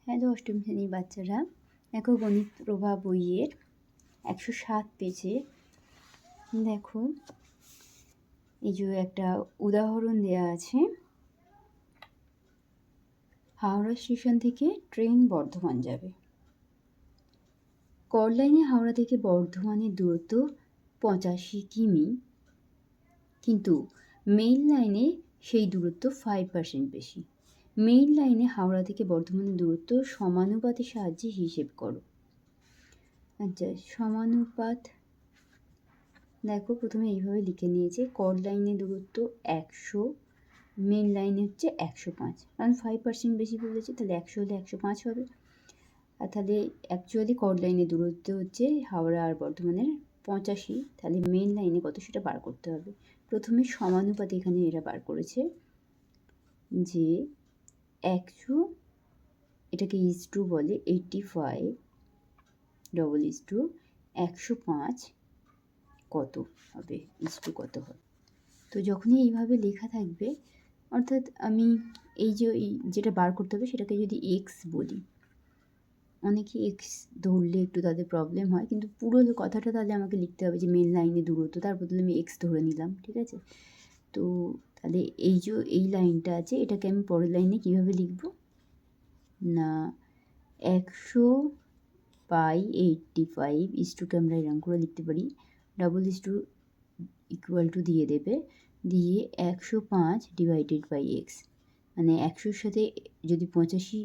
Hello অষ্টম শ্রেণীর বাচ্চারা, দেখো গণিত প্রভা বইয়ের 107 পেজে দেখো এই যে একটা উদাহরণ দেওয়া আছে। হাওড়া স্টেশন থেকে ট্রেন বর্ধমান যাবে। করলাইনে হাওড়া থেকে বর্ধমানের দূরত্ব 85 কিমি, কিন্তু মেইন লাইনে সেই দূরত্ব 5% বেশি। মেইন লাইনে হাওড়া থেকে বর্ধমানের দূরত্ব সমানুপাতের সাহায্যে হিসেব করো। আচ্ছা, সমানুপাত দেখো প্রথমে এইভাবে লিখে নিয়েছে, কর লাইনে দূরত্ব 100, মেন লাইনে হচ্ছে 105, কারণ 5% বেশি বলেছে, তাহলে 100 হলে 105 হবে। আর তাহলে অ্যাকচুয়ালি কর লাইনের দূরত্ব হচ্ছে হাওড়া আর বর্ধমানের 85, তাহলে মেন লাইনে কত সেটা বার করতে হবে। প্রথমে সমানুপাতে এখানে এরা বার করেছে যে 100, এটাকে ইজটু বলে, 85 ডবল ইজটু 105 কত হবে, ইজটু কত হবে। তো যখনই এইভাবে লেখা থাকবে, অর্থাৎ আমি এই যে যেটা বার করতে হবে সেটাকে যদি এক্স বলি, অনেকে এক্স ধরলে একটু তাদের প্রবলেম হয়, কিন্তু পুরো কথাটা তাহলে আমাকে লিখতে হবে যে মেন লাইনে দূরত্ব, তার বদলে আমি এক্স ধরে নিলাম, ঠিক আছে। তো তাহলে এই যে এই লাইনটা আছে, এটাকে আমি পরের লাইনে কীভাবে লিখব না, 100/85 ইজটুকে আমরা এরকম করে লিখতে পারি, ডাবল ইজটু ইকুয়াল টু দিয়ে দেবে, দিয়ে 105 ডিভাইডেড বাই এক্স, মানে 100-র সাথে যদি 85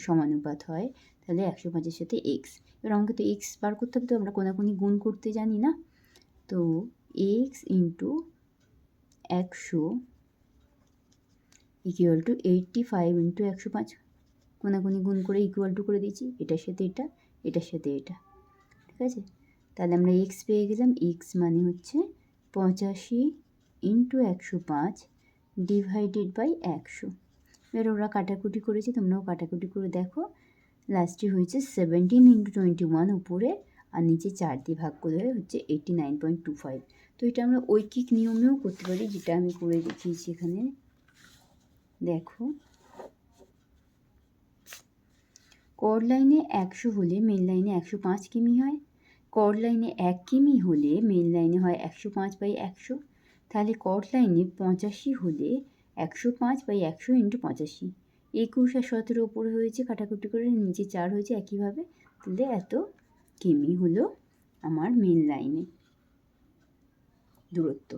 সমানুপাত হয়, তাহলে 105-এর সাথে এক্স। এবার আমাকে তো এক্স বার করতে হবে, তো আমরা কোনাকুনি গুণ করতে জানি না, তো x into 100 equal to 85 into 105, কোনাকুনি গুণ করে ইকুয়াল টু করে দিয়েছি, এটার সাথে এটা, এটার সাথে এটা, ঠিক আছে। তাহলে আমরা এক্স পেয়ে গেলাম, এক্স মানে হচ্ছে 85 ইন্টু 105 ডিভাইডেড বাই 100। এবার ওরা কাটাকুটি করেছে, তোমরাও কাটাকুটি করে দেখো, লাস্টে হয়েছে 17 ইন্টু 21 উপরে, আর নিচে 4 দিয়ে ভাগ করে হচ্ছে 89.25। তো এটা আমরা ঐকিক নিয়মেও করতে পারি, যেটা আমি করে দেখিয়েছি এখানে দেখো। কর লাইনে 100 হলে মেন লাইনে 105 কিমি হয়, কর লাইনে 1 কিমি হলে মেন লাইনে হয় 105/100, তাহলে কর লাইনে 85 হলে 105/100 ইন্টু 85, 21 আর 17 ওপরে হয়েছে কাটাকুটি করে, নিচে 4 হয়েছে একইভাবে, তাহলে এত কিমি হলো আমার মেন লাইনে দূরত্ব।